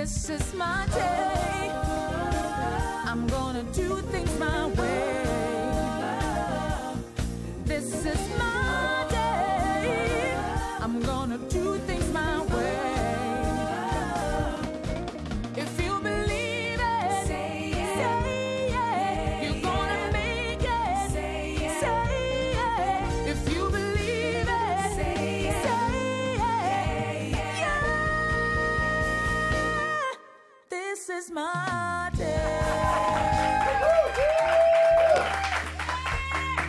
This is my day. I'm gonna do things my way. This is my day. I'm gonna do things my way. If you believe it, say it. You're gonna make it. Say it. If you believe it, say it. Yeah. This is my day.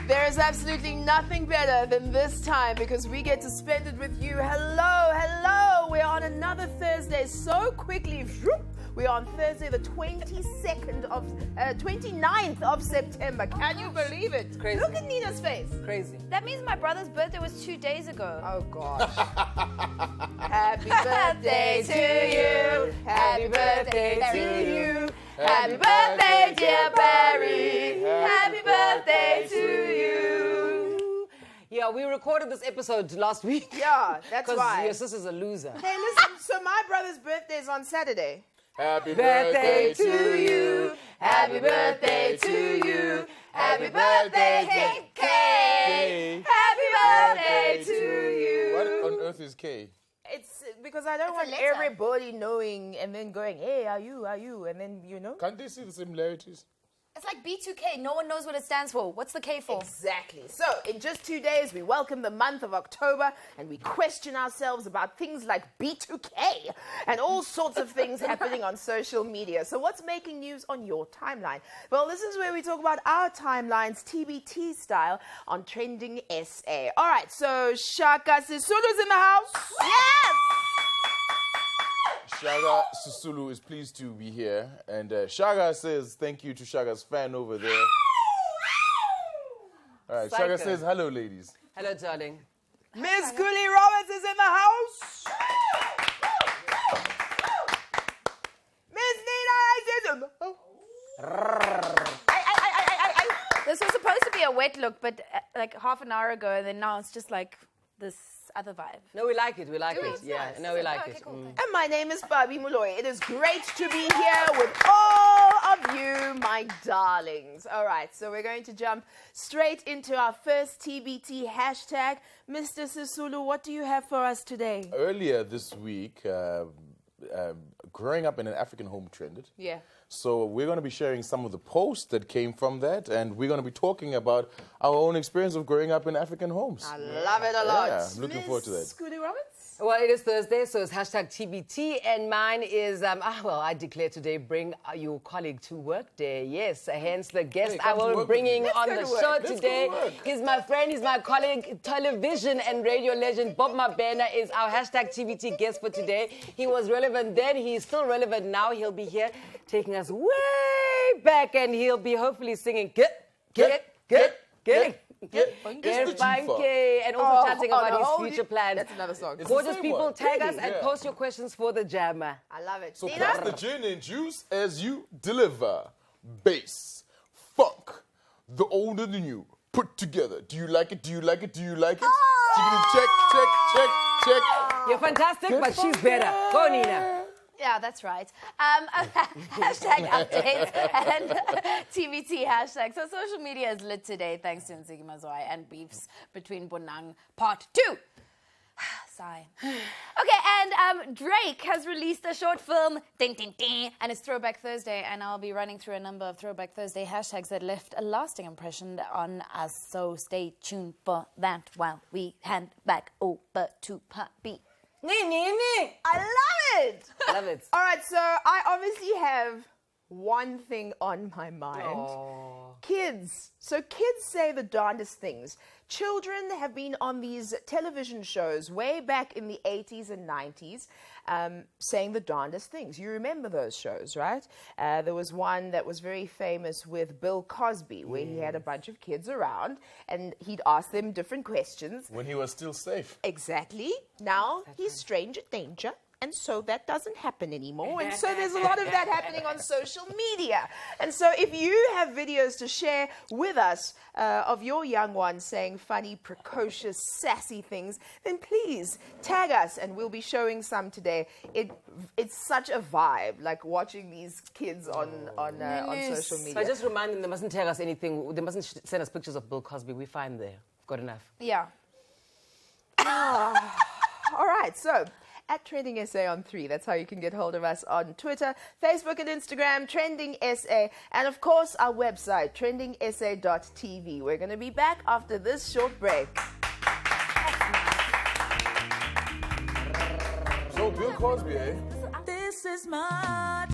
There is absolutely nothing better than this time because we get to spend it with you. Hello, hello. We're on another Thursday so quickly. We're on Thursday, the 29th of September. Can you believe it? It's crazy. Look at Nina's face. Crazy. That means my brother's birthday was 2 days ago. Oh, gosh. Happy birthday to you. Happy birthday to you. Happy birthday, dear Barry. Happy birthday to you. Yeah, we recorded this episode last week. Yeah, that's why. Because your sister's a loser. Hey, listen, so my brother's birthday is on Saturday. Happy Birthday to you. Happy birthday to you. Happy birthday, K. Happy birthday to you. What on earth is K? It's because I don't It's a want letter. everybody knowing and then going, hey, are you? And then, you know. Can't they see the similarities? It's like B2K. No one knows what it stands for. What's the K for? Exactly. So, in just 2 days, we welcome the month of October and we question ourselves about things like B2K and all sorts of things happening on social media. So, what's making news on your timeline? Well, this is where we talk about our timelines, TBT style, on TrendingSA. All right, so Shaka Sisulu's in the house. Yes! Shaga Susulu is pleased to be here. And Shaga says thank you to Shaga's fan over there. All right, Psycho. Shaga says hello, ladies. Hello, darling. Miss Gully Roberts is in the house. Miss Nina is in the house. This was supposed to be a wet look, but like half an hour ago, and then now it's just like this other vibe. No, we like it. We like Do it. it? Yeah, Nice. no, we like Okay, it. cool. And my name is Bobby Muloy. It is great to be here with all of you, my darlings. All right, so we're going to jump straight into our first TBT hashtag. Mr. Sisulu, what do you have for us today? Earlier this week, growing up in an African home trended. Yeah. So we're going to be sharing some of the posts that came from that, and we're going to be talking about our own experience of growing up in African homes. I love it a lot. Yeah, I'm looking forward to that. Miss Gully Roberts? Well, it is Thursday, so it's hashtag TBT, and mine is, I declare today, bring your colleague to work day. Yes, hence the guest Hey, I come to will work be with bringing me. on go the to work. show Let's go to today. work. He's my friend, he's my colleague, television and radio legend. Bob Mabena is our hashtag TBT guest for today. He was relevant then, he's still relevant now. He'll be here taking us way back, and he'll be hopefully singing Get It's the funky, and also chatting about his hold future it. plans. That's another song. It's the Gorgeous same people, one. tag us Really? and Yeah. post your questions for the jammer. I love it. So Nina? pass the gin and juice as you deliver. Bass, funk, the old and the new, put together. Do you like it? Do you like it? Do you like it? Check. You're fantastic, but she's better. Go, Nina. Yeah, that's right. Hashtag updates and TBT hashtag. So social media is lit today thanks to Nzigi Mazwai and beefs between Bonang Part 2. Sigh. Okay, and Drake has released a short film, ding, ding, ding, and it's Throwback Thursday, and I'll be running through a number of Throwback Thursday hashtags that left a lasting impression on us, so stay tuned for that while we hand back over to Poppy. Nee. I love it. Love it. All right, so I obviously have one thing on my mind. Oh. Kids. So kids say the darndest things. Children have been on these television shows way back in the 80s and 90s saying the darndest things. You remember those shows, right? There was one that was very famous with Bill Cosby where he had a bunch of kids around and he'd ask them different questions. When he was still safe. Exactly. Now he's stranger danger. And so that doesn't happen anymore. And so there's a lot of that happening on social media. And so if you have videos to share with us of your young ones saying funny, precocious, sassy things, then please tag us and we'll be showing some today. It's such a vibe, like watching these kids on social media. So I just remind them they mustn't tag us anything. They mustn't send us pictures of Bill Cosby. We're fine there. Got enough. Yeah. All right, so at TrendingSA on 3. That's how you can get hold of us on Twitter, Facebook, and Instagram, TrendingSA, and of course our website, TrendingSA.tv. We're going to be back after this short break. So Bill Cosby, eh? This is my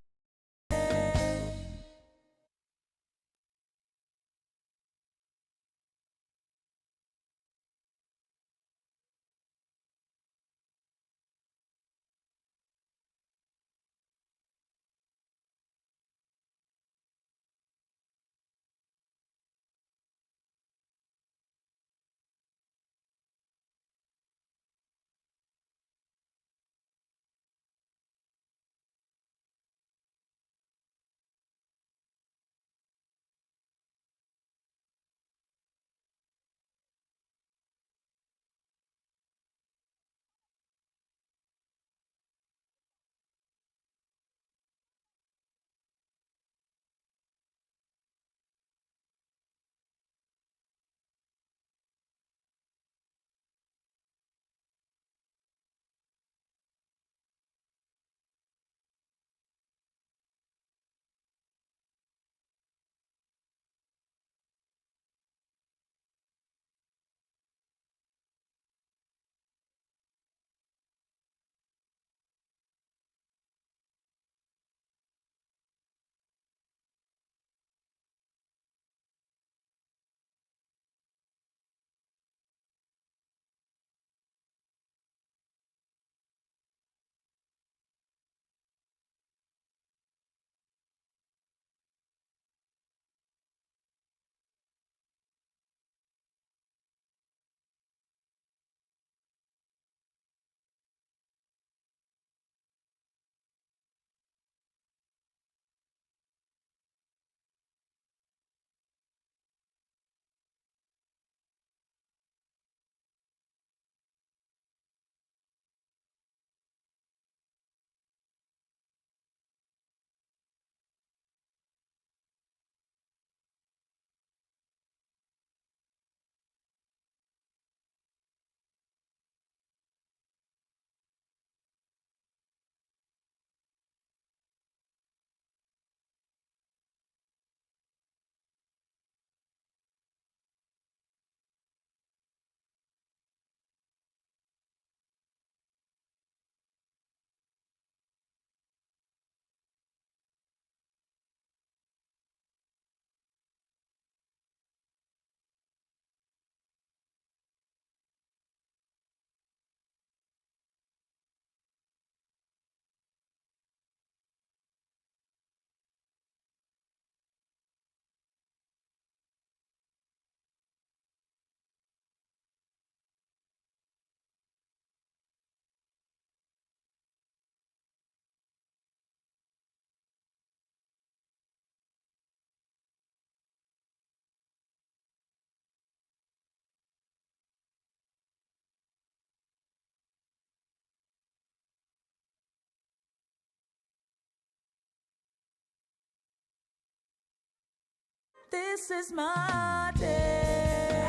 This is my day.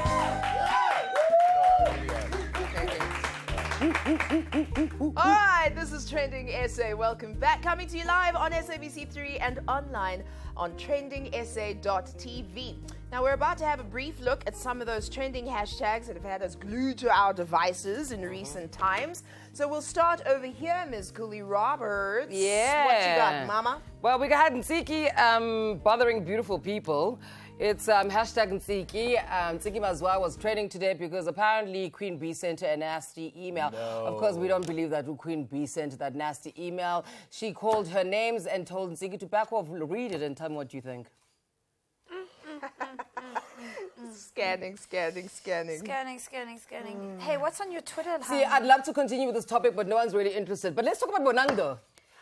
All right, this is TrendingSA. Welcome back. Coming to you live on SABC3 and online on TrendingSA.tv. Now, we're about to have a brief look at some of those trending hashtags that have had us glued to our devices in recent times. So we'll start over here, Ms. Cooley Roberts. Yeah. What you got, Mama? Well, we got Nsiki bothering beautiful people. It's hashtag Nsiki. Nsiki Mazwa was trending today because apparently Queen Bee sent her a nasty email. No. Of course, we don't believe that Queen Bee sent that nasty email. She called her names and told Nsiki to back off, read it, and tell me what you think. Scanning. Hey, what's on your Twitter? See, I'd love to continue with this topic, but no one's really interested. But let's talk about Bonang, though.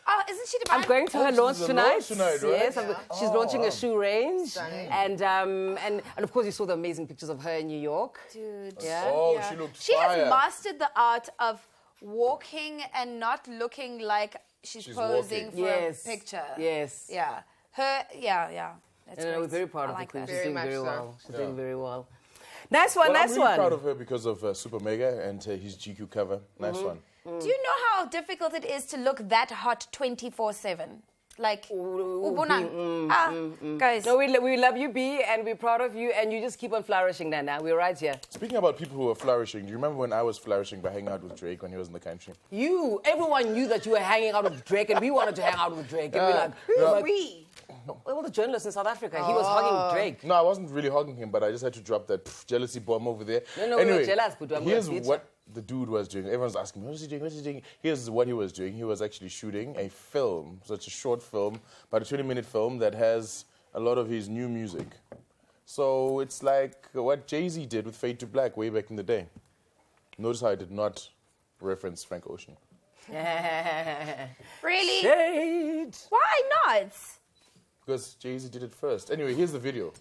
Oh, isn't she the I'm going to her launch she's a tonight. launch tonight, right? Yes, she's launching a shoe range, Stunning. and of course you saw the amazing pictures of her in New York. Dude. Yeah. Oh, she looked She fire. has mastered the art of walking and not looking like she's posing walking. for Yes. a picture. Yes. Yeah. Yeah. That's And I was great. very proud I of like the queen. that. She's Very doing much very so. well. She's doing very well. Nice one, Well, nice I'm really one. proud of her because of Super Mega and his GQ cover. Nice one. Do you know how difficult it is to look that hot 24/7? Like, guys. No, we love you, B, and we're proud of you, and you just keep on flourishing, Nana. We're right here. Speaking about people who are flourishing, do you remember when I was flourishing by hanging out with Drake when he was in the country? Everyone knew that you were hanging out with Drake, and we wanted to hang out with Drake. And we're like, no. We. well, the journalist in South Africa, he was hugging Drake. No, I wasn't really hugging him, but I just had to drop that jealousy bomb over there. No, we were anyway, jealous, but I'm here's gonna beat what the dude was doing. Everyone's asking me, what is he doing? Here's what he was doing. He was actually shooting a film. So it's a short film, about a 20-minute film that has a lot of his new music. So it's like what Jay-Z did with Fade to Black way back in the day. Notice how I did not reference Frank Ocean. Really? Shade. Why not? Because Jay-Z did it first. Anyway, here's the video.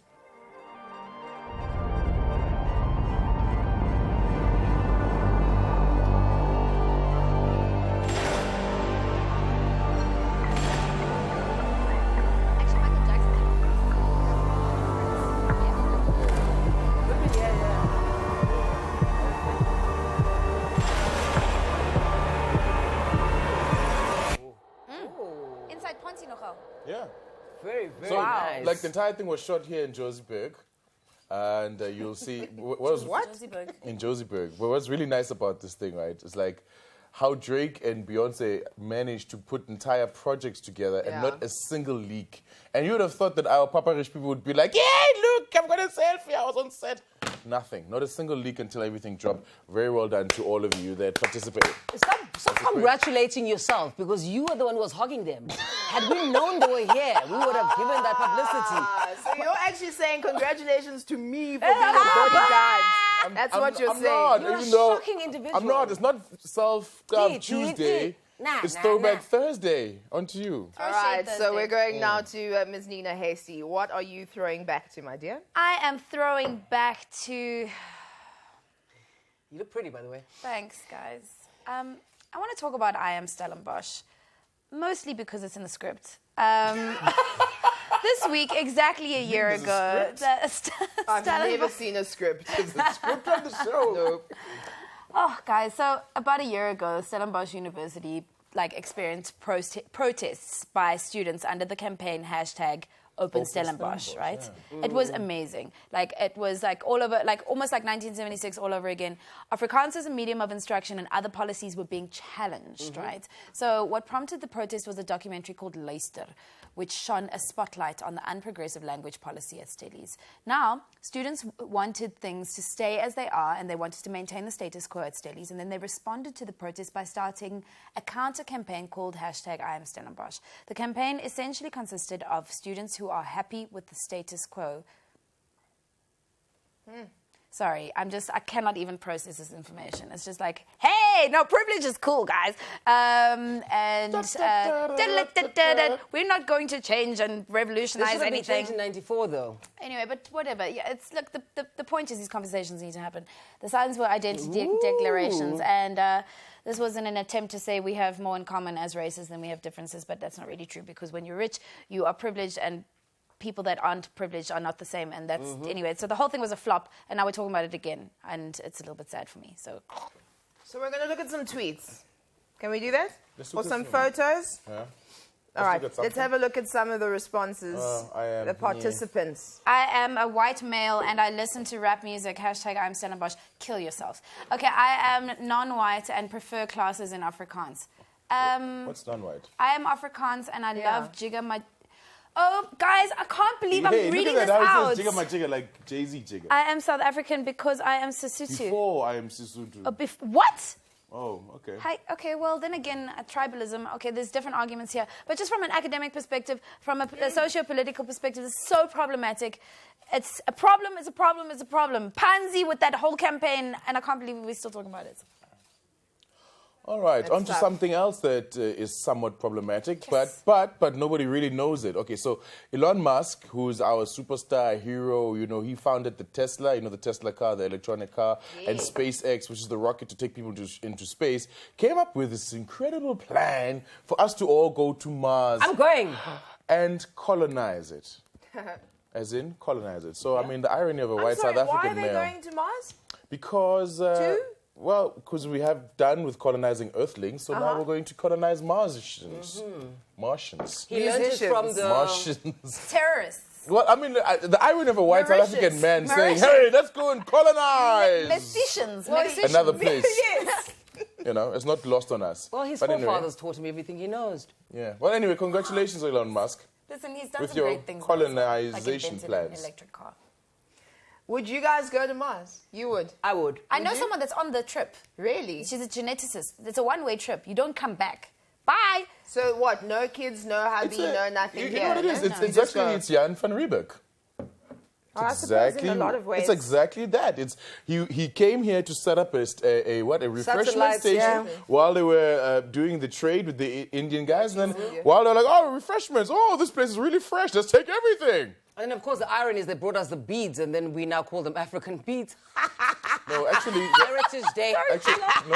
Actually, Michael Jackson. Inside Ponty nogal. Yeah. Very, very So, nice. like, the entire thing was shot here in Johannesburg. And you'll see... What? Johannesburg. In Johannesburg. But what's really nice about this thing, right, is like how Drake and Beyonce managed to put entire projects together and Yeah. not a single leak. And you would have thought that our Papa Rich people would be like, yay, look, I've got a selfie, I was on set. Nothing. Not a single leak until everything dropped. Very well done to all of you that participated. Stop congratulating yourself, because you were the one who was hogging them. Had we known they were here, we would have given that publicity. So you're actually saying congratulations to me for being a bodyguard. That's what you're I'm saying. not, You're a even though shocking individual. I'm not. It's not Self Tuesday. It's Throwback Thursday. On to you. All right, Thursday. so we're going now to Ms. Nina Hasty. What are you throwing back to, my dear? I am throwing back to... You look pretty, by the way. Thanks, guys. I want to talk about I Am Stellenbosch, mostly because it's in the script. This week, exactly a year ago... I've never seen a script. It's a script on the show. Nope. Oh, guys, so about a year ago, Stellenbosch University experienced protests by students under the campaign hashtag Open Stellenbosch, right? It was amazing. It was all over, almost like 1976 all over again. Afrikaans as a medium of instruction and other policies were being challenged, right? So what prompted the protest was a documentary called Luister, which shone a spotlight on the unprogressive language policy at Stellies. Now, students wanted things to stay as they are, and they wanted to maintain the status quo at Stellies, and then they responded to the protest by starting a counter-campaign called hashtag I Am Stellenbosch. The campaign essentially consisted of students who are happy with the status quo. Sorry, I cannot even process this information. It's just like, hey, no, privilege is cool, guys. We're not going to change and This revolutionize should have been anything. changed in 94, though. Anyway, but whatever. Yeah, it's look. The point is, these conversations need to happen. The signs were identity declarations, and this was in an attempt to say we have more in common as races than we have differences. But that's not really true, because when you're rich, you are privileged, and people that aren't privileged are not the same. And that's anyway. So the whole thing was a flop, and now we're talking about it again, and it's a little bit sad for me. So So we're going to look at some tweets. Can we do that? Let's Or look at some some. photos? Yeah. All right, look at let's something. have a look at some of the responses, the participants. I am a white male and I listen to rap music. Hashtag I'm Stellenbosch. Kill yourselves. Okay, I am non-white and prefer classes in Afrikaans. What's non-white? I am Afrikaans and I Yeah. love Jigga my... Oh, guys, I can't believe Hey, I'm reading look this at that. How out. it says Jigga my Jigga, like Jay-Z Jigga. I am South African because I am Sesotho. Before I am Sisotho. What? Oh, okay. Hi, okay, well, then again, tribalism, okay, there's different arguments here. But just from an academic perspective, from a socio-political perspective, it's so problematic. It's a problem, it's a problem, it's a problem. Pansy with that whole campaign, and I can't believe we're still talking about it. All right, That's on to tough. something else that is somewhat problematic, Yes. but nobody really knows it. Okay, so Elon Musk, who's our superstar hero, you know, he founded the Tesla, you know, the Tesla car, the electronic car, and SpaceX, which is the rocket to take people into space, came up with this incredible plan for us to all go to Mars I'm going. and colonize it. As in, colonize it. So, I mean, the irony of a white Sorry, South why African are they male. going to Mars? Because, well, because we have done with colonizing Earthlings, so now we're going to colonize Martians. Martians. He learned it from Musicians. the... Terrorists. Martians. Well, I mean, the irony of a white South Mauritius. African man saying, Mauritius. hey, let's go and colonize Medicines. another place. Yes. You know, it's not lost on us. Well, his But anyway, forefathers taught him everything he knows. yeah. Well, anyway, congratulations, Elon Musk. Listen, he's done With some your great things. colonization like invented plans. An electric car. Would you guys go to Mars? You would. I would. I know someone that's on the trip. Really? She's a geneticist. It's a one-way trip. You don't come back. Bye. So what? No kids, no hubby, It's a- no nothing you here. know what it is? no? It's You just actually go. it's Jan van Riebeck. I suppose in a lot of ways. It's exactly that. It's he came here to set up a refreshment Satellites, station yeah. while they were doing the trade with the Indian guys, and then while they're like, oh, refreshments, oh, this place is really fresh, let's take everything. And of course, the irony is they brought us the beads, and then we now call them African beads. No, actually, Heritage Day.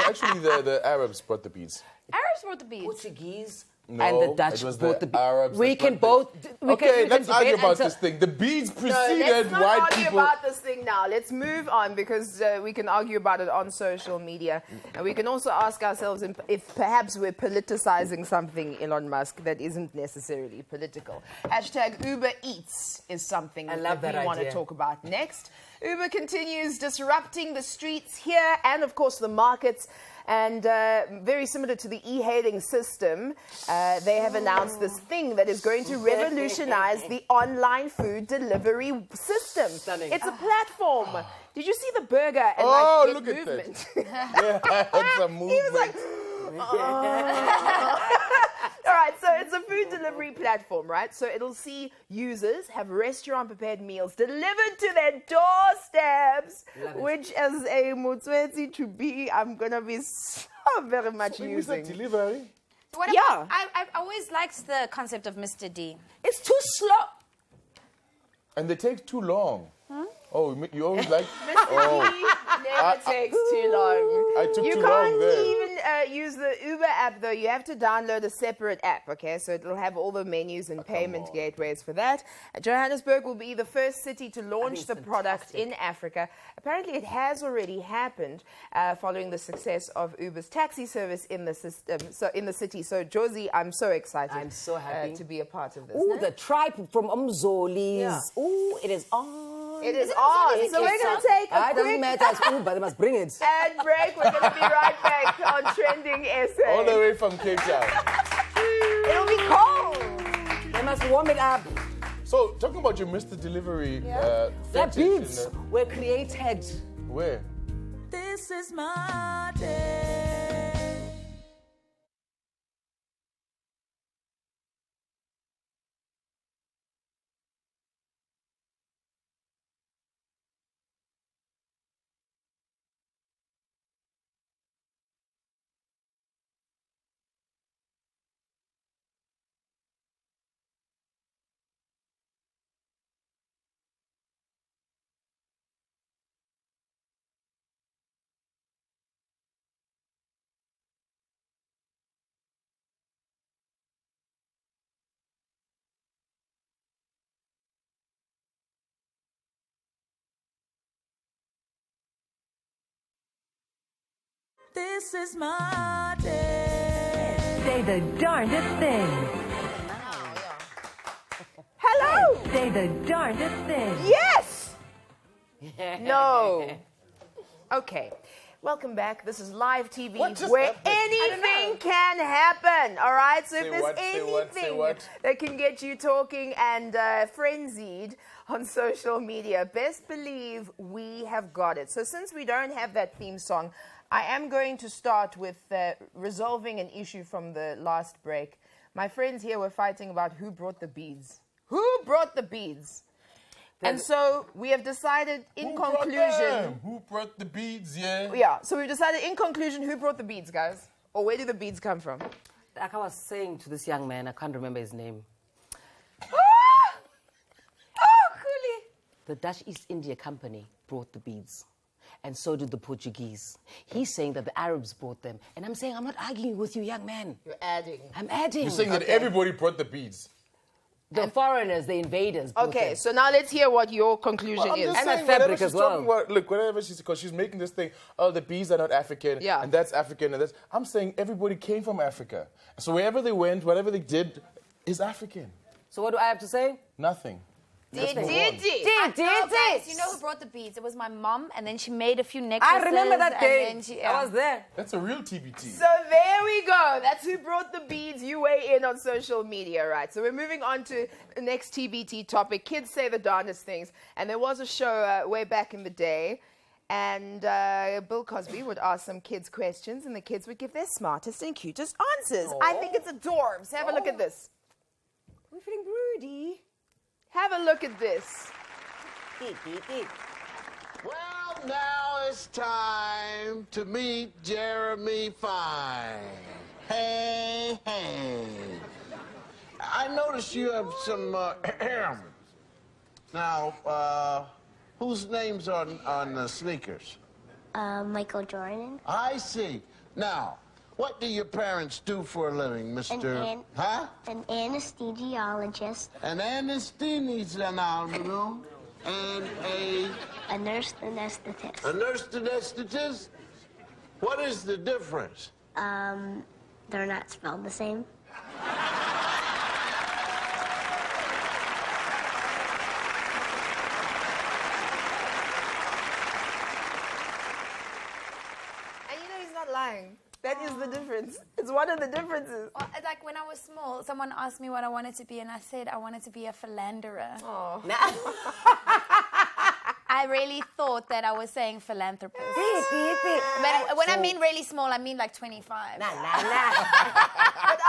actually, the Arabs brought the beads. Arabs brought the beads. Portuguese No, and the Dutch it was brought the the beads. Arabs We that can brought both. the- Okay, let's argue about this thing. The beads No, preceded let's not white argue people. about this thing now. Let's move on because we can argue about it on social media. And we can also ask ourselves if perhaps we're politicizing something, Elon Musk, that isn't necessarily political. Hashtag Uber Eats is something I love that we that want to idea. talk about next. Uber continues disrupting the streets here and, of course, the markets. And very similar to the e-hailing system, they have announced this thing that is going to revolutionize the online food delivery system. Stunning. It's a platform. Did you see the burger and Oh, like, look get at movement? Yeah, it's a movement. All right, so it's a food delivery platform, right? So it'll see users have restaurant-prepared meals delivered to their doorsteps, which as a Motswetsi to be, I'm going to be so very much When was that using. delivery? What Yeah. about, I've always liked the concept of Mr. D. It's too slow. And they take too long. Oh, you always like... Oh, Never takes too long. I took You too can't long there. even use the Uber app, though. You have to download a separate app, okay? So it'll have all the menus and payment gateways for that. Johannesburg will be the first city to launch the product in Africa. Apparently, it has already happened following the success of Uber's taxi service in the system, so in the city. So, Josie, I'm so excited. I'm so happy. To be a part of this. Ooh, the tribe from Umzolis. Yeah. Ooh, it is on. It is on. So we're going to take a It doesn't quick matter. It's Uber. They must bring it. ad break. We're going to be right back on Trending SA. all the way from Cape Town. It'll be cold. They must warm it up. So, talking about your Mr. Delivery The fetish beads in were created. where? This is my day. This is my day. Say the darndest thing. Hello. Say the darndest thing. Yes. No. Okay. Welcome back. This is live TV What just where happened? anything can happen. All right. So if Say there's what, say what, say anything what? that can get you talking and frenzied on social media, best believe we have got it. So since we don't have that theme song, I am going to start with resolving an issue from the last break. My friends here were fighting about who brought the beads. Who brought the beads? And so we have decided in Who brought conclusion. them? Who brought the beads? Yeah. Yeah, so we've decided in conclusion who brought the beads, guys? Or where do the beads come from? Like I was saying to this young man, I can't remember his name. Cooley. The Dutch East India Company brought the beads. And so did the Portuguese. He's saying that the Arabs brought them. And I'm saying, I'm not arguing with you, young man. You're adding. I'm adding. You're saying that everybody brought the beads. The foreigners, the invaders brought Okay, them. so now let's hear what your conclusion I'm is. just And the saying, whatever fabric she's as well. talking about, look, whatever she's, because she's making this thing, oh, the bees are not African, Yeah. and that's African, and that's. I'm saying everybody came from Africa. So wherever they went, whatever they did, is African. So what do I have to say? Nothing. Let's move on. Guys, you know who brought the beads? It was my mom, and then she made a few necklaces. I remember that and day. then she, I was there. That's a real TBT. So there we go. That's who brought the beads. You weigh in on social media, right? So we're moving on to the next TBT topic. Kids say the darndest things. And there was a show way back in the day. And Bill Cosby would ask some kids questions, and the kids would give their smartest and cutest answers. I think it's adorbs. Have a look at this. We're feeling broody. Have a look at this. Well, now it's time to meet Jeremy Fine. Hey, hey. I noticed you have some, now, whose name's on the sneakers? Michael Jordan. I see. Now, what do your parents do for a living, Mr. Huh? An anesthesiologist. An anesthesiologist and A nurse anesthetist. a nurse anesthetist? What is the difference? They're not spelled the same. And you know he's not lying. That is the difference. It's one of the differences. Well, it's like when I was small, someone asked me what I wanted to be, and I said I wanted to be a philanderer. I really thought that I was saying philanthropist. But when I mean really small, I mean like 25. But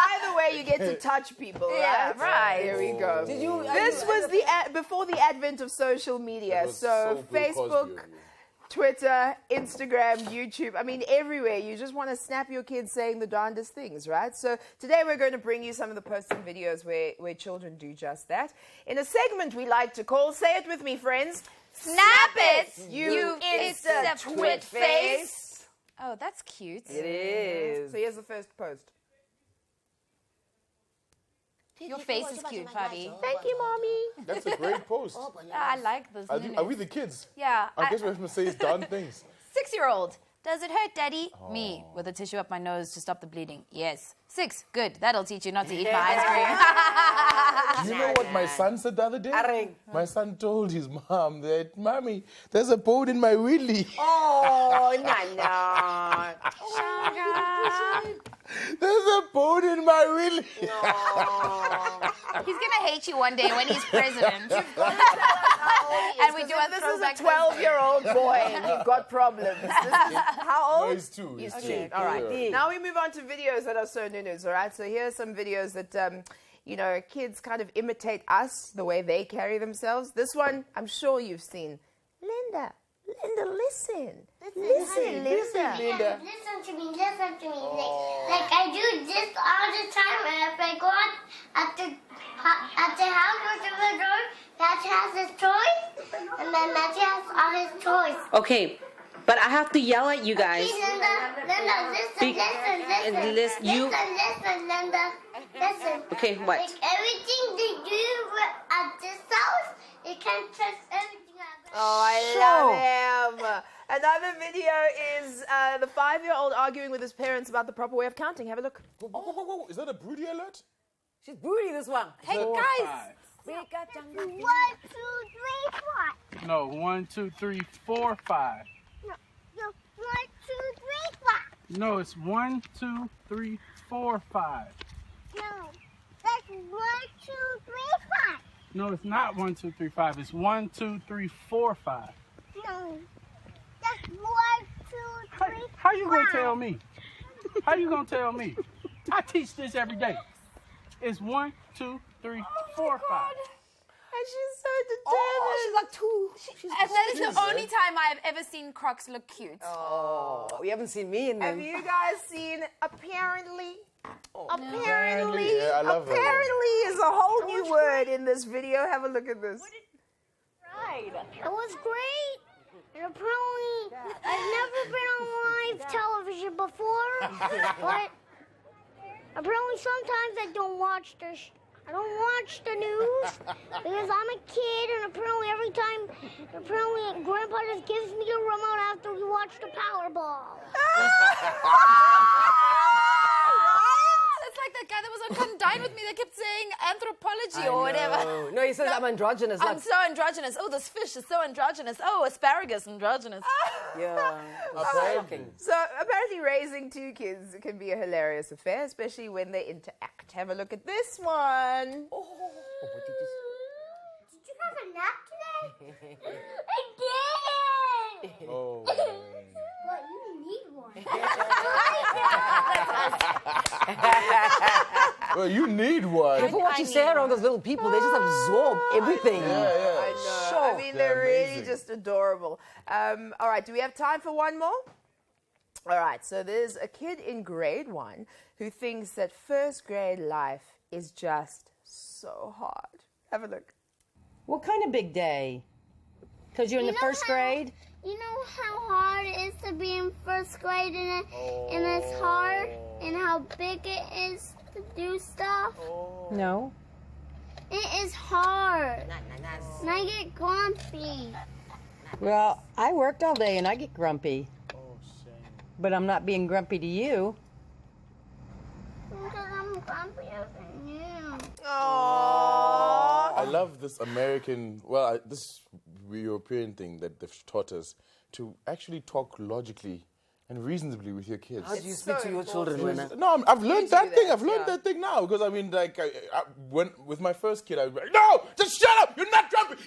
either way, you get to touch people, right? Yeah, right. There we go. This was before the advent of social media. It was So Bill Facebook, Cosby of you. Twitter, Instagram, YouTube. I mean, everywhere. You just want to snap your kids saying the darndest things, right? So today we're going to bring you some of the posts and videos where children do just that. In a segment we like to call, say it with me, friends, Snap it, you Insta twit face. Oh, that's cute. It is. So here's the first post. Your face is cute, Fabi. Thank you, Mommy. That's a great post. I like this. Are we the kids? Yeah. I guess we have to say it's done things. 6-year-old. Does it hurt, Daddy? Me, with a tissue up my nose to stop the bleeding. Yes. 6. Good. That'll teach you not to eat my ice cream. Do you know what my son said the other day? Arring. My son told his mom that, Mommy, there's a bone in my willy. Oh, Nana. There's a bone in my willy. He's going to hate you one day when he's president. And we do a This is a throwback. 12-year-old boy and you've got problems. How No, old? he's 2. He's 2. Okay, all right. Now we move on to videos that are so new-news, all right? So here are some videos that, kids kind of imitate us, the way they carry themselves. This one, I'm sure you've seen. Linda, listen. Listen, Linda. Linda. Listen to me. Like I do this all the time. And if I go out at the house or to the door, Matthew has his toys, and then Matthew has all his toys. Okay, but I have to yell at you guys. Linda, listen, Linda. Listen. Okay, what? Like everything they do at this house, you can't trust everything. Oh, I love him. Another video is the 5-year-old arguing with his parents about the proper way of counting. Have a look. Whoa. Is that a broody alert? She's broody, this one. Hey, guys. 1, 2, 3, 4. No, 1, 2, 3, 4, 5. No, 1, 2, 3, 5. No, it's 1, 2, 3, 4, 5. No, that's 1, 2, 3, 5. No, it's not 1, 2, 3, 5. It's 1, 2, 3, 4, 5. No, that's 1, 2, 3, How you gonna tell me? How you gonna tell me? I teach this every day. It's 1, 2, 3, 4, 5. And she's so determined. Oh, she's like two. And that is the only time I've ever seen Crocs look cute. Oh, you haven't seen me in them. Have you guys seen apparently? Apparently, yeah, I love her. Apparently is a whole new word in this video. Have a look at this. It was great. And apparently, I've never been on live television before, but apparently sometimes I don't watch the news because I'm a kid, and apparently Grandpa just gives me the remote after we watch the Powerball. It's like that guy that was on Come Dine With Me that kept saying anthropology or whatever. No, he says I'm androgynous. I'm so androgynous. Oh, this fish is so androgynous. Oh, asparagus androgynous. Yeah. Apparently. So apparently raising two kids can be a hilarious affair, especially when they interact. Have a look at this one. Did you have a nap today? I did. Oh. But you need one. Well, you need one. Careful what you say around those little people. They just absorb everything. I know. I mean, they're really amazing. just adorable. All right, do we have time for one more? All right, so there's a kid in grade 1 who thinks that first grade life is just so hard. Have a look. What kind of big day? Because you're in the first grade? You know how hard it is to be in first grade, and it's hard, and how big it is to do stuff? No. It is hard. And I get grumpy. Well, I worked all day and I get grumpy. But I'm not being grumpy to you. Because I'm grumpier than you. I love this American, this European thing that they've taught us to actually talk logically and reasonably with your kids. How do you speak to your children, Rena? No, I've learned that thing. I've learned that thing now because I mean, like, when with my first kid, I'd be like, "No, just shut up! You're not jumping.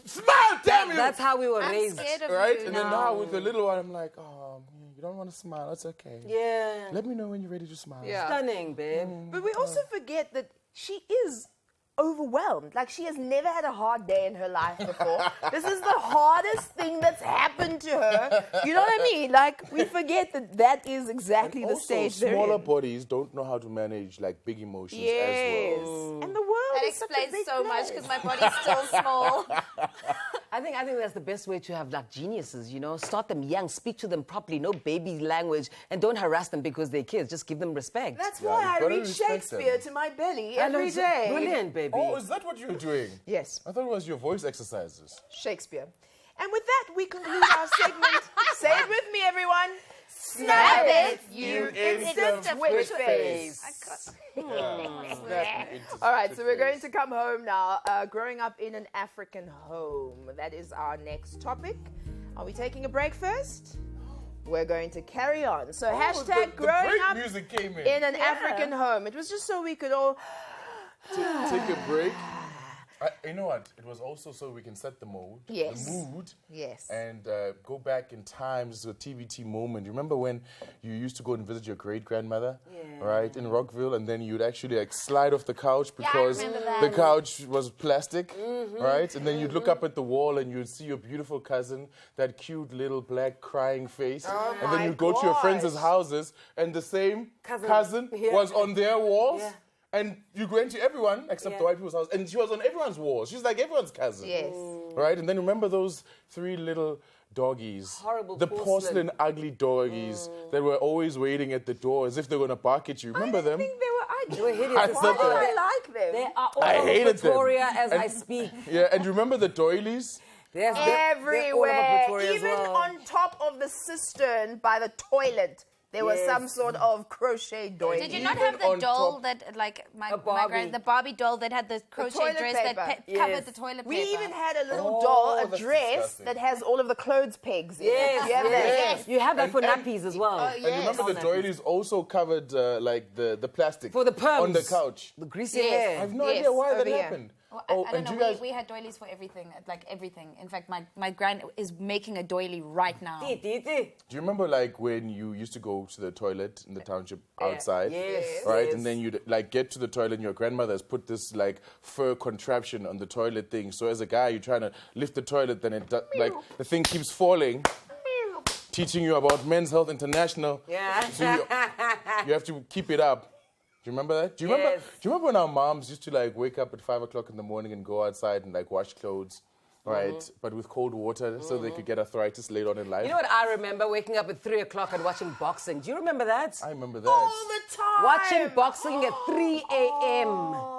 Smile, damn you!" That's how we were I'm raised. scared of Right? you And then now with the little one, I'm like, "Oh, you don't want to smile. It's okay. Yeah. Let me know when you're ready to smile." Yeah. Stunning, babe. But we also forget that she is overwhelmed. Like, she has never had a hard day in her life before. This is the hardest thing that's happened to her. You know what I mean? Like, we forget that is exactly the Also, stage they're smaller in. bodies don't know how to manage like big emotions Yes. as well. And the world That is such a explains big so much place. because my body's still small. I think that's the best way to have like geniuses, you know. Start them young, speak to them properly, no baby language, and don't harass them because they're kids. Just give them respect. That's Yeah, why you've I gotta read respect Shakespeare them. to my belly I know, every it's day. Brilliant, baby. Oh, is that what you're doing? Yes, I thought it was your voice exercises. Shakespeare. And with that, we conclude our segment. Say it with me, everyone. Snap it, you instant twitch face. All right, so we're going to come home now. Growing up in an African home. That is our next topic. Are we taking a break first? We're going to carry on. So hashtag the growing break up music came in an African home. It was just so we could all... Take a break. You know what? It was also so we can set the mood, Yes. the mood, Yes. and go back in time to a TVT moment. You remember when you used to go and visit your great grandmother, right, in Rockville, and then you'd actually like slide off the couch because remember that. the couch was plastic, right? And then you'd look up at the wall and you'd see your beautiful cousin, that cute little black crying face, and then you'd go to your friends' houses, and the same cousin was on their walls. Yeah. And you went to everyone except the white people's house, and she was on everyone's walls. She's like everyone's cousin. Yes. Right? And then remember those 3 little doggies? Horrible the porcelain. ugly doggies that were always waiting at the door as if they were going to bark at you. Remember them? I think they were ugly. They were hideous. I as thought well. they I like them. They are all I over hated them. Pretoria as And- I speak. Yeah, and you remember the doilies? Yes, they're all over Everywhere, Pretoria as even well. on top of the cistern by the toilet, there was some sort of crochet doily. Did you not Even have the on doll top- that, like, my Barbie. the Barbie doll that had the crochet toilet dress paper. that Yes. covered the toilet paper? We even had a little Oh, doll, a that's dress disgusting. that has all of the clothes pegs in Yes, it. You have that? yes. You have that for And- nappies as well. And remember the doilies also covered like the plastic For the perms. on the couch. The greasy Yes. hair. I have no Yes, idea why that over here. happened. Well, Oh, I don't and know. you guys- We had doilies for everything, like everything. In fact, my gran is making a doily right now. Ti. Do you remember like when you used to go to the toilet in the township outside? Yes. Right, Yes. and then you'd like get to the toilet and your grandmother has put this like fur contraption on the toilet thing. So as a guy, you're trying to lift the toilet, then like the thing keeps falling. Teaching you about Men's Health International. Yeah. So you have to keep it up. Do you remember that? Do you remember? Yes. Do you remember when our moms used to like wake up at 5 o'clock in the morning and go outside and like wash clothes, right? But with cold water so they could get arthritis later on in life. You know what I remember? Waking up at 3 o'clock and watching boxing. Do you remember that? I remember that. All the time. Watching boxing at 3 a.m.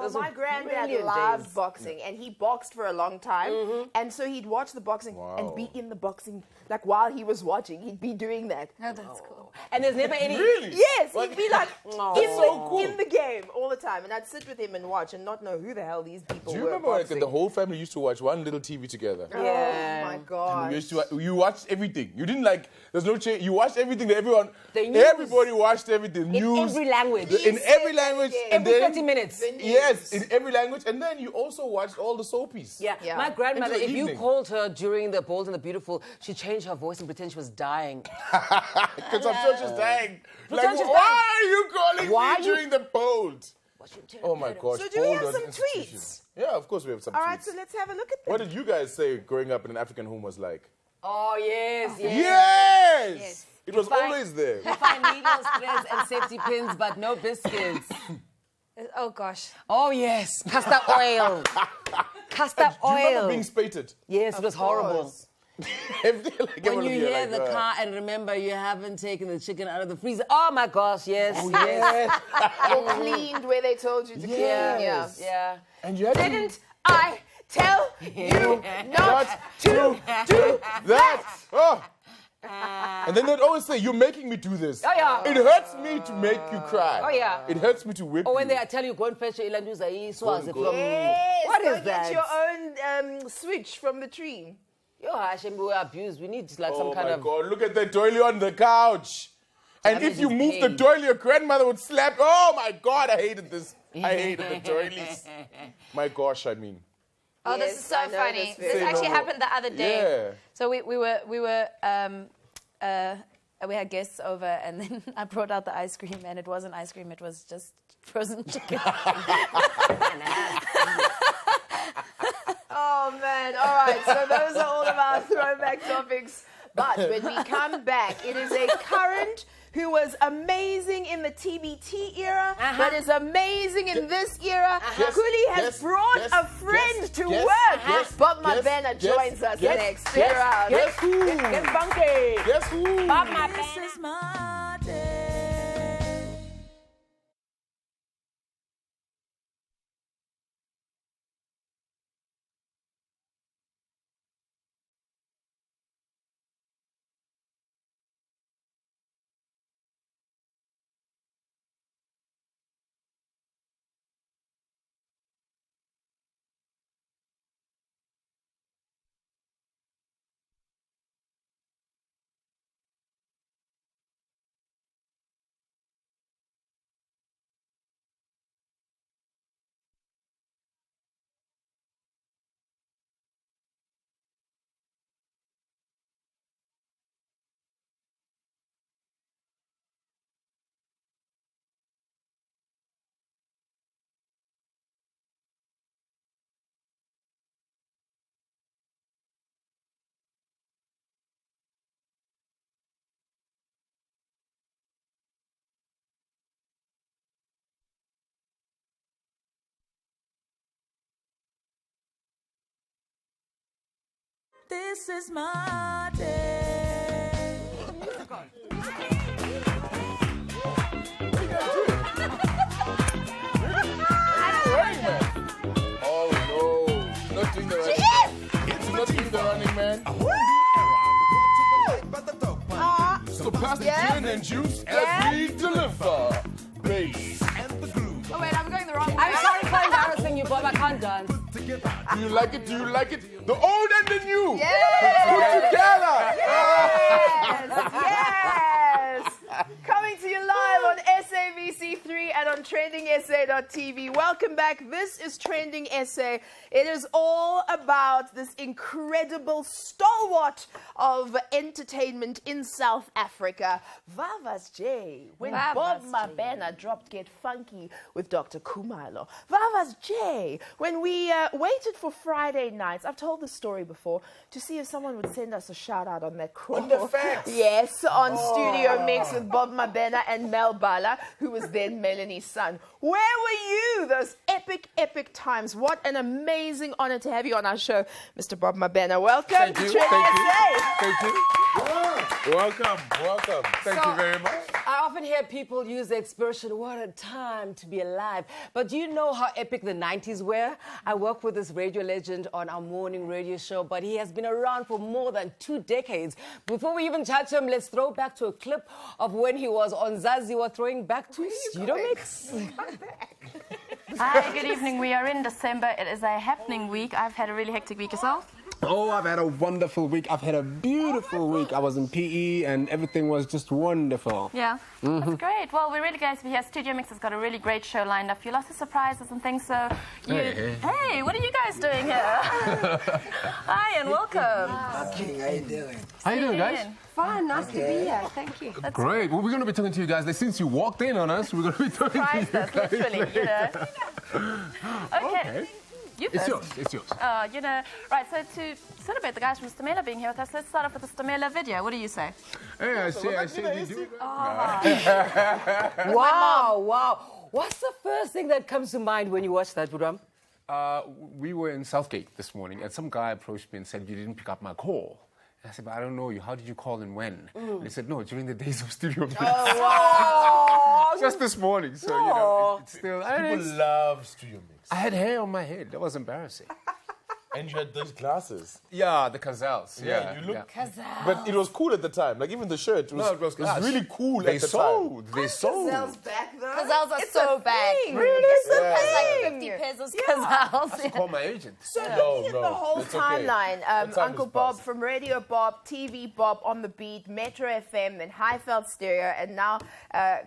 Those were My granddad brilliant loved days. boxing, and he boxed for a long time. And so he'd watch the boxing and be in the boxing, like while he was watching, he'd be doing that. Oh, that's cool. And there's never any... Really? Yes, he'd be like Oh. in the game all the time, and I'd sit with him and watch and not know who the hell these people Do you were. remember like, boxing. the whole family used to watch one little TV together? Oh my god! You watched everything. You didn't like. There's no change. You watched everything that everyone. The news. Everybody watched everything. In News. every language. In every language. and Every then- 30 minutes. Yes, in every language, and then you also watched all the soapies. Yeah. Yeah. My grandmother, Into if the you evening. called her during the Bold and the Beautiful, she changed her voice and pretend she was dying. Because I'm sure she's dying. Like, sure she's why are you calling Why me you- during the bold? Oh my gosh. So do we Bold have was some institution. tweets? Yeah, of course we have some All tweets. right, so let's have a look at them. What did you guys say growing up in an African home was like? Oh, yes, yes. Yes! It was find- always there. You find needles, threads, and safety pins, but no biscuits. Oh gosh. Oh, yes. Castor oil. Castor Do you remember oil. being spated? Yes, it was horrible. Everything, like, When everyone you would be hear like, the car and remember you haven't taken the chicken out of the freezer. Oh, my gosh, yes. Yes. Or cleaned where they told you to clean. Yeah. Yes. Yeah. And you had to Didn't I tell you not not to do that. Oh. And then they'd always say, "You're making me do this. Oh, yeah. It hurts me to make you cry. Oh, yeah. It hurts me to whip Or when you." they tell you, go and fetch your ilanduza iswazi Go. from... Yes, What go is get that? your own switch from the tree. Yo, Hashem, we were abused. We need like Oh some kind my of... God! Look at the doily on the couch. And Damage if you is move the pain. doily, your grandmother would slap. Oh my God! I hated this. I hated the doilies. My gosh! I mean. Oh, this Yes, is so I know funny. this This feeling. actually Say no happened the other day. Yeah. So we had guests over, and then I brought out the ice cream, and it wasn't ice cream; it was just frozen chicken. Oh man! All right, so those are all of our throwback topics. But when we come back, it is a current who was amazing in the TBT era, but is amazing in this era. Guess- Kuli has guess- brought guess- a friend guess- to guess- work. guess- Bob guess- Mabena guess- joins us guess- next. guess- Stick around. Guess who? Get funky. Guess who? Bob Mabena. This is my day. This is my day. Oh no! She's not doing the running. It's not doing the running man. So pass the gin and juice as we deliver. Bass. Oh wait, I'm going the wrong way. I'm sorry for embarrassing you, Bob. I can't dance. Do you like it? Do you like it? The old and the new. Yes! Put together. Yes! Yes! Coming to you live on SABC3 and on on TrendingSA.tv. Welcome back. This is Trending SA. It is all about this incredible stalwart of entertainment in South Africa, Vava's J. When Bob Mabena dropped Get Funky with Dr. Kumalo. Vava's J. When we waited for Friday nights, I've told this story before, to see if someone would send us a shout out on that call. On the facts. Yes, on Studio Mix with Bob Mabena and Mel Bala, who was then Melanie's son. Where were you those epic times? What an amazing honor to have you on our show, Mr. Bob Mabena. Welcome Thank to you. Trending SA. Thank you. Welcome. Thank you very much. I often hear people use the expression, what a time to be alive. But do you know how epic the 90s were? I work with this radio legend on our morning radio show, but he has been around for more than 2 decades. Before we even touch him, let's throw back to a clip of when he was on Zaziwa, throwing back to Studio Mix. Hi, good evening. We are in December. It is a happening week. I've had a really hectic week yourself. Oh, I've had a wonderful week. I've had a beautiful week. I was in PE and everything was just wonderful. Yeah, that's great. Well, we're really glad to be here. Studio Mix has got a really great show lined up. You lots of surprises and things, so Hey, what are you guys doing here? Hi and welcome. Okay, how you doing? How you doing, guys? Fine, nice to be here. Thank you. That's Great. Well, we're going to be talking to you guys. Since you walked in on us, we're going to be talking to you surprised guys. us, literally, you know. Okay. You It's first. yours. It's yours. You know, right, so to celebrate the guys from Stamela being here with us, let's start off with the Stamela video. What do you say? Hey, I see you do it. Wow. What's the first thing that comes to mind when you watch that, Budram? We were in Southgate this morning, and some guy approached me and said, you didn't pick up my call. And I said, but I don't know you. How did you call and when? And he said, no, during the days of Studio Mix. Just this morning. So, you know, it's still... People love Studio Mix. I had hair on my head. That was embarrassing. And you had those glasses. Yeah, the Kazals. Yeah, you look... But it was cool at the time. Like, even the shirt was really cool They at the sold. time. They sold. Gazelles back though. Gazelles are It's so a back. thing. Really? It's a There's thing. like 50 pairs of I gazelles. should call my agent. So No, looking at no, the whole it's okay. timeline, The time Uncle has Bob passed. from Radio Bob, TV Bob, On the Beat, Metro FM, then Highveld Stereo, and now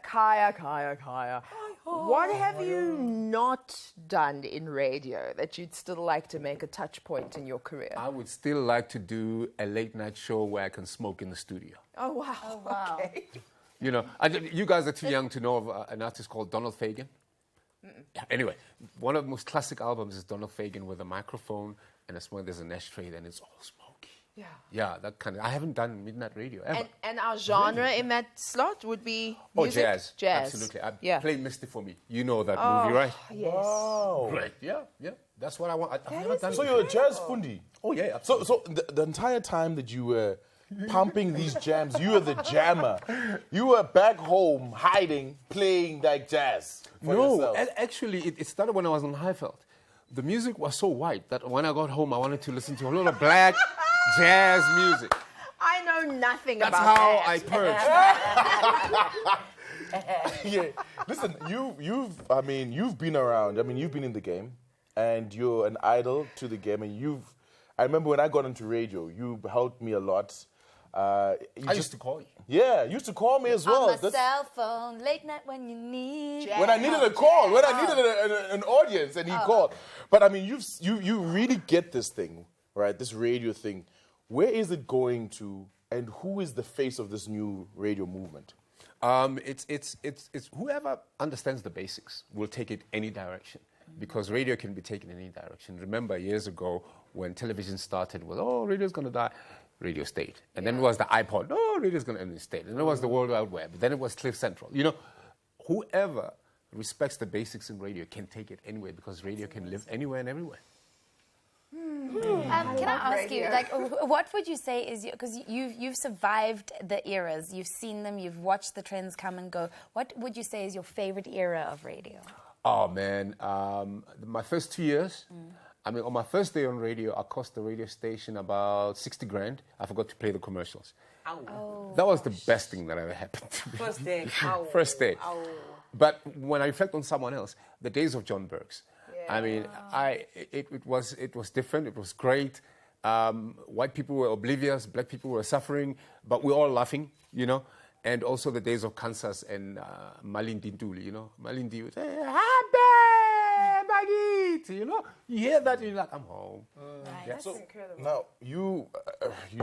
Kaya. What have you not done in radio that you'd still like to make a touch point in your career? I would still like to do a late night show where I can smoke in the studio. Oh, wow. Okay. You know, you guys are too young to know of an artist called Donald Fagen. Anyway, one of the most classic albums is Donald Fagen with a microphone and there's an ashtray, and it's all smoky. Yeah, that kind of... I haven't done midnight radio ever. And our genre in that slot would be music? Jazz. Absolutely. Play Misty for Me. You know that movie, right? Yes. Wow. Great. Yeah. That's what I want. I've never done it. So you're a jazz fundi? Oh, yeah. So the entire time that you were pumping these jams, you were the jammer. You were back home hiding, playing like jazz for yourself. Actually, it started when I was on Highveld. The music was so white that when I got home, I wanted to listen to a lot of black jazz music. I know nothing That's about how that. I purged. Yeah. Listen, you've been around. I mean, you've been in the game, and you're an idol to the game. And I remember when I got into radio, you helped me a lot. I used to call you. Yeah, you used to call me as well. On my cell phone, late night when you need. When I needed a call, when I needed an audience, and he called. But I mean, you really get this thing, right? This radio thing. Where is it going to, and who is the face of this new radio movement? It's whoever understands the basics will take it any direction, because radio can be taken in any direction. Remember years ago when television started with, radio's going to die, radio stayed. And then it was the iPod, radio's going to end, stayed. And then it was the World Wide Web. Then it was Cliff Central. You know, whoever respects the basics in radio can take it anywhere, because radio can live anywhere and everywhere. Can I ask you, like, what would you say is, because you've survived the eras, you've seen them, you've watched the trends come and go. What would you say is your favorite era of radio? Oh, man. My first 2 years, I mean, on my first day on radio, I cost the radio station about 60 grand. I forgot to play the commercials. That was the best thing that ever happened to me. First day. First day. But when I reflect on someone else, the days of John Bergs, I mean, it was different. It was great. White people were oblivious. Black people were suffering, but we were all laughing, you know. And also the days of Kansas and Malindi Ntuli, you know. Malindi would say, happy, Maggie, you know. You hear that and you're like, I'm home. That's So incredible. now you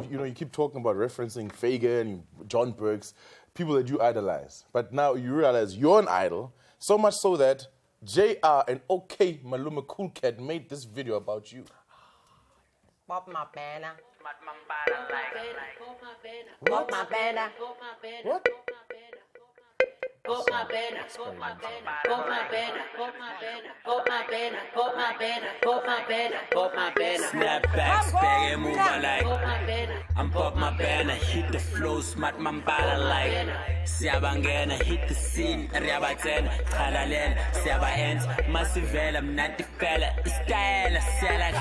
know, you keep talking about referencing Fagan, John Burks, people that you idolize. But now you realize you're an idol, so much so that JR and OK Maluma Cool Cat made this video about you. Bob Mabena. Bob Mabena. What? Snapback, spag and move like I'm Bob Mabena, hit the flow, smart mambala like Siabangena, hit the scene, Riabaten, Kalalen, Siaba ends, Massivella, Mnati fella, Style, Sala,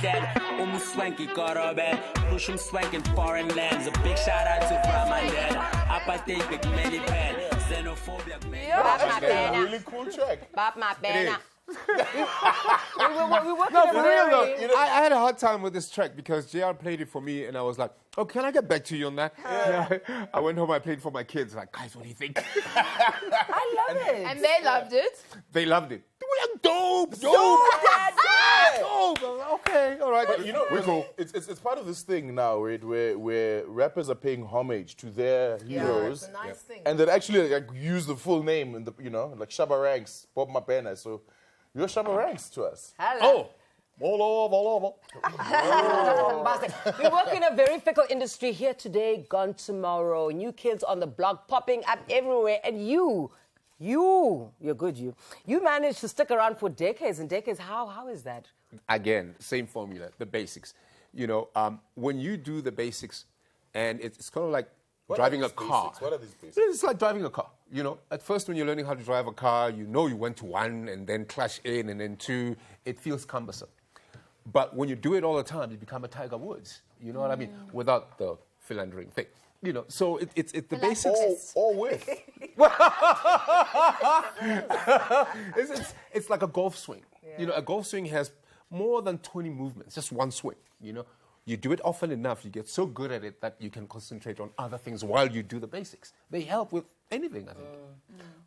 Swanky Korobe, push swanking foreign lands. A big shout out to Brahman, Apathy, Big Melly Pen, Xenophobia, Bob That's a Mabena. really cool track. Bob Mabena. We worked No, for real though. You know, I had a hard time with this track because JR played it for me and I was like, oh, can I get back to you on that? Yeah. I went home, I played it for my kids. Like, guys, what do you think? I love it. And they loved it. They loved it. They were like, dope. Okay, all right. But you know, we're cool. It's part of this thing now, right, where rappers are paying homage to their heroes. it's a nice thing. And they actually like use the full name in the, you know, like Shabba Ranks, Bob Mabena. So you're Shabba Ranks to us. Hello. All Fantastic. We work in a very fickle industry. Here today, gone tomorrow. New kids on the block popping up everywhere. And you're good, you managed to stick around for decades and decades. How is that? Again, same formula, the basics. You know, when you do the basics, and it's kind of like driving a car. Basics? What are these basics? It's like driving a car. You know, at first when you're learning how to drive a car, you know you went to 1 and then clash in and then 2. It feels cumbersome. But when you do it all the time, you become a Tiger Woods. You know what I mean? Without the philandering thing. You know, so it's the basics. Or with. It's like a golf swing. You know, a golf swing has more than 20 movements, just one swing, you know. You do it often enough, you get so good at it that you can concentrate on other things while you do the basics. They help with anything, I think.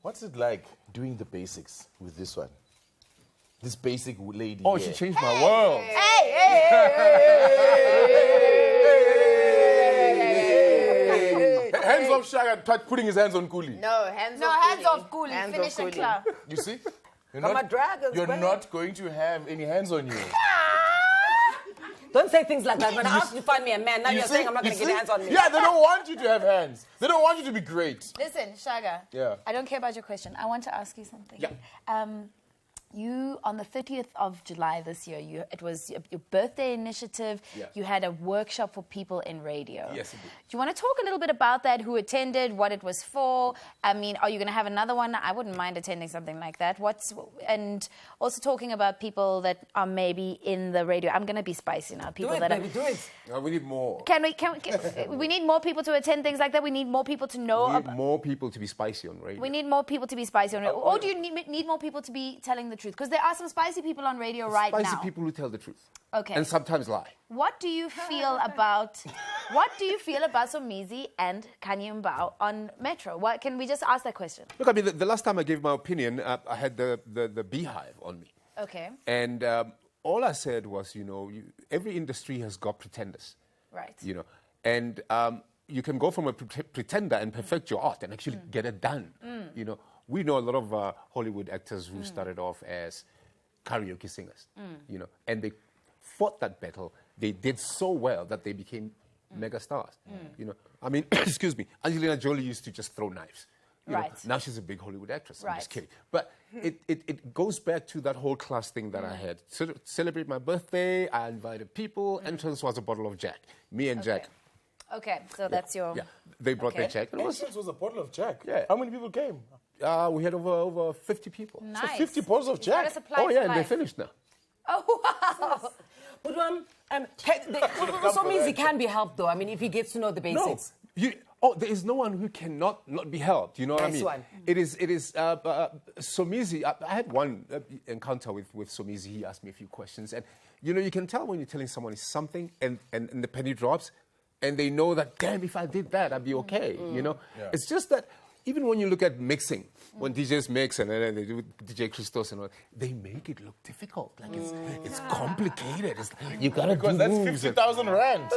What's it like doing the basics with this one? This basic lady. Oh, here. she changed my world. Hands off Shaka, putting his hands on Kuli. No, hands off Kuli. Hands Finish off the Kuli. club. You see? You're Come on, dragons, you're go not going to have any hands on you. Don't say things like that. When I asked you to find me a man, now you're saying I'm not going to You get see? hands on me. Yeah, they don't want you to have hands. They don't want you to be great. Listen, Shaga. Yeah. I don't care about your question. I want to ask you something. Yeah. You, on the 30th of July this year, it was your birthday initiative. Yeah. You had a workshop for people in radio. Yes, indeed. Do you want to talk a little bit about that? Who attended? What it was for? I mean, are you going to have another one? I wouldn't mind attending something like that. And also talking about people that are maybe in the radio. I'm going to be spicy now. People Do it. No, we need more. Can we need more people to attend things like that? We need more people to know. We need more people to be spicy on radio. We need more people to be spicy on radio. Or do you need more people to be telling the truth? Because there are some spicy people on radio right now. Spicy people who tell the truth. Okay. And sometimes lie. What do you feel about Somizi and Kanye Mbao on Metro? What, can we just ask that question? Look, I mean, the last time I gave my opinion, I had the beehive on me. Okay. And all I said was, you know, every industry has got pretenders. Right. You know, and you can go from a pretender and perfect your art and actually get it done. You know, we know a lot of Hollywood actors who started off as karaoke singers, you know, and they fought that battle. They did so well that they became mega stars. You know, I mean, excuse me, Angelina Jolie used to just throw knives. You know, now she's a big Hollywood actress. I'm just kidding. But it goes back to that whole class thing that I had. So to celebrate my birthday, I invited people. Entrance was a bottle of Jack. Me and Jack. Okay, so that's your... Yeah, they brought their Jack. Entrance was a bottle of Jack. Yeah. How many people came? We had over 50 people. Nice. So 50 bottles of Jack. Oh, yeah, and they're finished now. Oh, wow. But Somizi can be helped, though. I mean, if he gets to know the basics. There is no one who cannot not be helped. You know what I mean? One. It is Somizi. I had one encounter with Somizi. He asked me a few questions. And, you know, you can tell when you're telling someone something and the penny drops and they know that, damn, if I did that, I'd be okay, you know? Yeah. It's just that even when you look at mixing, when DJs mix and then they do DJ Christos and all, they make it look difficult. Like it's complicated. It's, you gotta Because do that's moves 50,000 rand.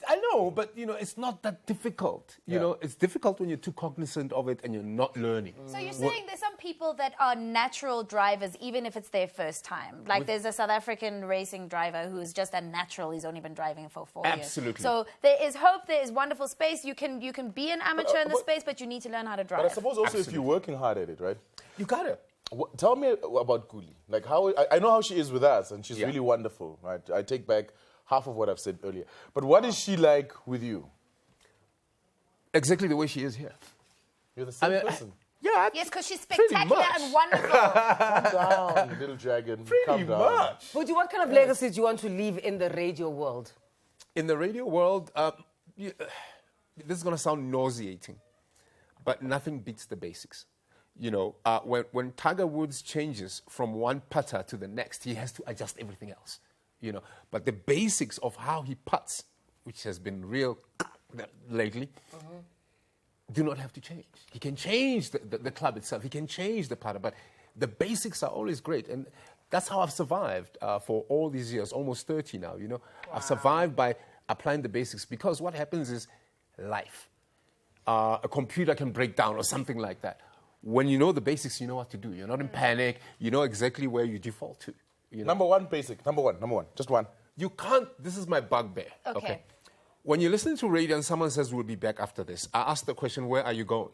I know, but it's not that difficult. You know, it's difficult when you're too cognizant of it and you're not learning. So you're saying there's some people that are natural drivers, even if it's their first time. Like there's a South African racing driver who's just a natural. He's only been driving for 4 years. Absolutely. So there is hope. There is wonderful space. You can be an amateur in the space, but you need to learn how to drive. But I suppose also if you're working hard at it, right? You got it. Tell me about Kuli. Like how I know how she is with us, and she's really wonderful, right? I take back half of what I've said earlier. But what is she like with you? Exactly the way she is here. You're the same person. Yeah. Yes, because she's spectacular and wonderful. Calm down, little dragon. Calm down. Fuji, what kind of legacy do you want to leave in the radio world? In the radio world, this is going to sound nauseating, but nothing beats the basics. You know, when Tiger Woods changes from one putter to the next, he has to adjust everything else. You know, but the basics of how he putts, which has been real lately, do not have to change. He can change the club itself. He can change the putter, but the basics are always great. And that's how I've survived for all these years, almost 30 now, you know. I've survived by applying the basics because what happens is life. A computer can break down or something like that. When you know the basics, you know what to do. You're not in panic. You know exactly where you default to. You know? Number one basic. Number one. Just one. You can't. This is my bugbear. Okay. When you're listening to radio and someone says, we'll be back after this, I ask the question, where are you going?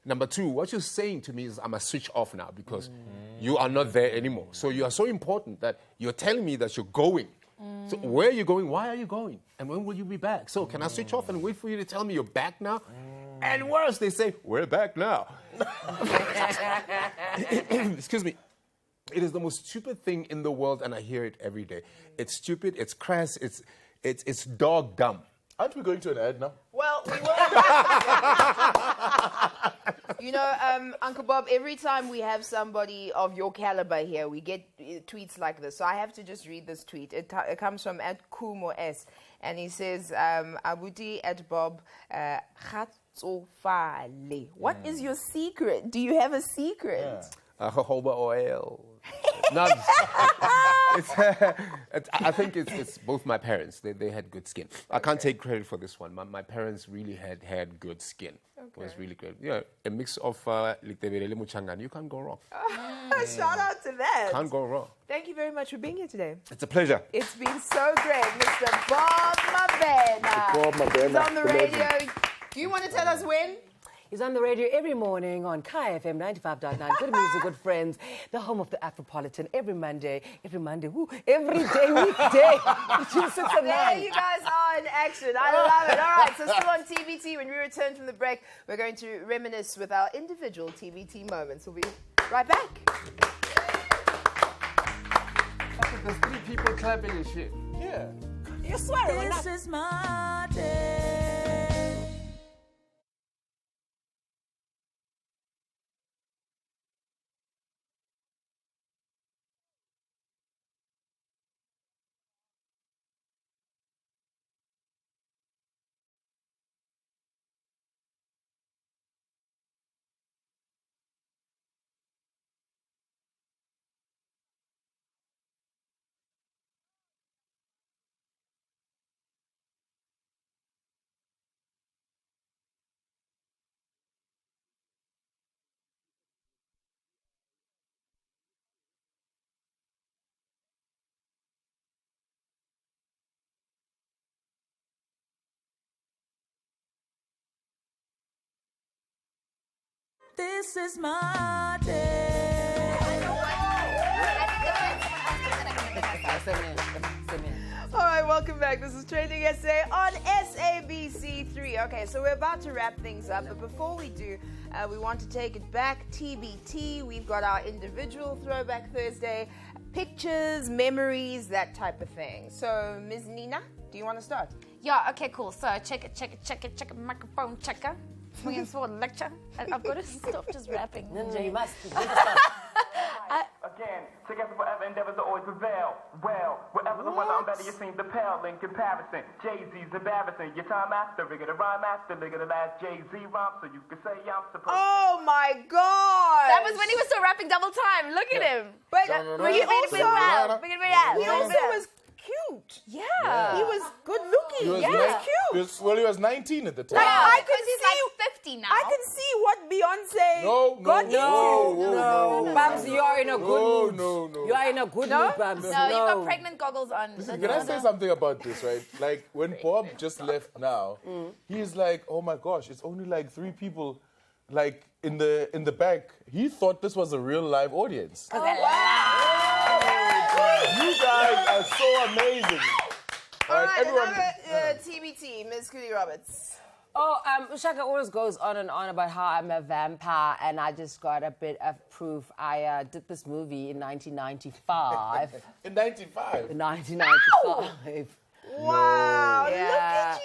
Number two, what you're saying to me is, I must switch off now because you are not there anymore. So you are so important that you're telling me that you're going. So where are you going? Why are you going? And when will you be back? So can I switch off and wait for you to tell me you're back now? And worse, they say, we're back now. Excuse me. It is the most stupid thing in the world, and I hear it every day. It's stupid, it's crass, it's dog dumb. Aren't we going to an ad now? Well, we will. You know, Uncle Bob, every time we have somebody of your caliber here, we get tweets like this. So I have to just read this tweet. It comes from @Kumo S. And he says, Abuti @Bob, what is your secret? Do you have a secret? Jojoba oil. I think it's both my parents. They had good skin. I can't take credit for this one. My parents really had good skin. It was really good. Yeah, a mix of Litebele Muchangani. You can't go wrong. Shout out to that. Can't go wrong. Thank you very much for being here today. It's a pleasure. It's been so great, Mr. Bob Mabena. Bob Mabena. He's on the radio. Do you want to tell us when? He's on the radio every morning on Kai FM 95.9. Good music, good friends. The home of the Afropolitan every Monday, every day, weekday, between 6 and 9. There you guys are in action. I love it. All right, so still on TBT. When we return from the break, we're going to reminisce with our individual TBT moments. We'll be right back. There's 3 people clapping and shit. Yeah. You swear. This is my day. This is my day. All right, welcome back. This is TrendingSA on SABC3. Okay, so we're about to wrap things up, but before we do, we want to take it back. TBT, we've got our individual Throwback Thursday, pictures, memories, that type of thing. So, Ms. Nina, do you want to start? Yeah, okay, cool. So check it, microphone checker. Swinging sword lecture. I've got to stop just rapping. Ninja, you must. again. Together forever endeavors to always prevail. Well, wherever the weather, I'm better, you seem to pale in comparison. Jay-Z's embarrassing. Your time master, bigger the rhyme master, bigger the last Jay-Z rhyme, so you can say I'm supposed Oh my God! That was when he was still rapping double time. Look at him. But he he also was cute. Yeah. He was good looking. He was He was cute. He was 19 at the time. Like, I could he's see, like 50 now. I can see what Beyonce No, got into. No, Babs, you are in a good mood. No. You are in a good mood, Babs. No, you've got pregnant goggles on. Listen, can I say something about this, right? Like, when Bob just left now, he's like, oh my gosh, it's only like 3 people, like, in the back. He thought this was a real live audience. Oh, wow. You guys are so amazing. All right, everyone. another TBT, Ms. Cootie Roberts. Oh, Ushaka always goes on and on about how I'm a vampire, and I just got a bit of proof. I did this movie in 1995. In 95? In 1995. Wow, Yeah. look at you.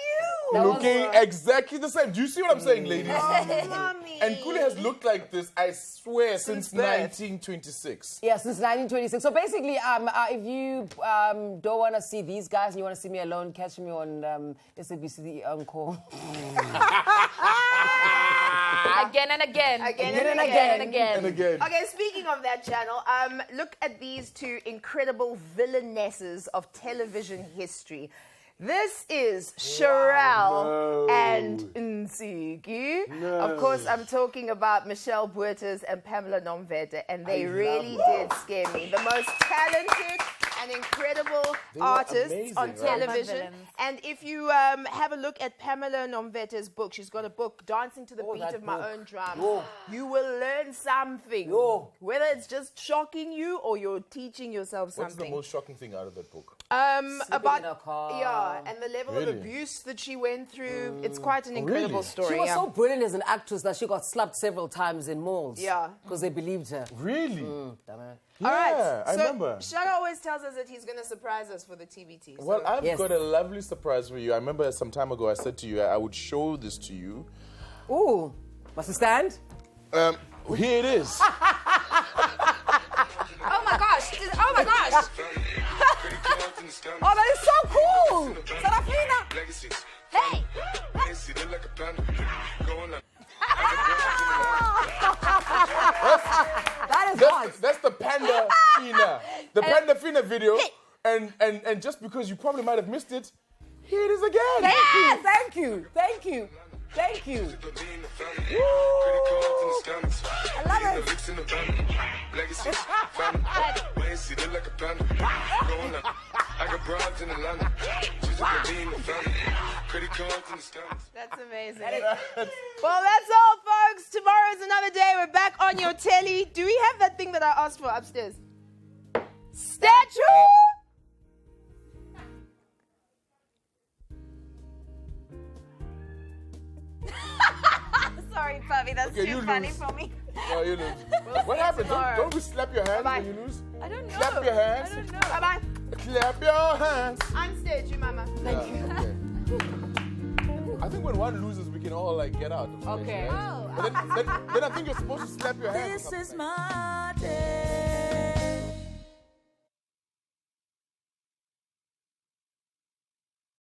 Looking exactly the same. Do you see what I'm saying, ladies? Oh, mommy. And Kuli has looked like this, I swear, since birth. 1926. Yeah, since 1926. So basically, if you don't want to see these guys and you want to see me alone, catch me on SABC Encore. Again and again. Again. Okay, speaking of that channel, look at these 2 incredible villainesses of television history. This is Sherelle and Nsiki. Of course, I'm talking about Michelle Buertes and Pamela Nomvete, and they really did scare me. The most talented and incredible artists on television. And if you have a look at Pamela Nomvete's book, she's got a book, Dancing to the Beat of My Own Drum. You will learn something. Whether it's just shocking you or you're teaching yourself something. What's the most shocking thing out of that book? About in a car. and the level Really? of abuse that she went through. It's quite an incredible really? story. She was so brilliant as an actress that she got slapped several times in malls. Yeah. Because they believed her. Really? Damn it. Yeah, All right. I So remember. Shaka always tells us that he's going to surprise us for the TBT. So. Well, I've got a lovely surprise for you. I remember some time ago I said to you I would show this to you. Ooh. Must it stand? Here it is. Oh my gosh. Oh my gosh. Oh, that is so cool! Sarafina! Hey. That is hot. That's the Panda Fina. The Panda Fina video. And just because you probably might have missed it, here it is again. Yes! Thank you. Thank you. Thank you. I love That's amazing. Well, that's all, folks. Tomorrow's another day. We're back on your telly. Do we have that thing that I asked for upstairs? Statue! Sorry, Puffy. That's Okay, too you funny lose. for me. No, you lose. What happens? Don't we slap your hands Bye-bye. when you lose? I don't know. Clap your hands. I don't know. Bye-bye. Clap your hands. On stage, you mama. Thank you. Okay. I think when one loses, we can all like get out. Of stage, Okay. right? But then I think you're supposed to slap your hands. This is my day.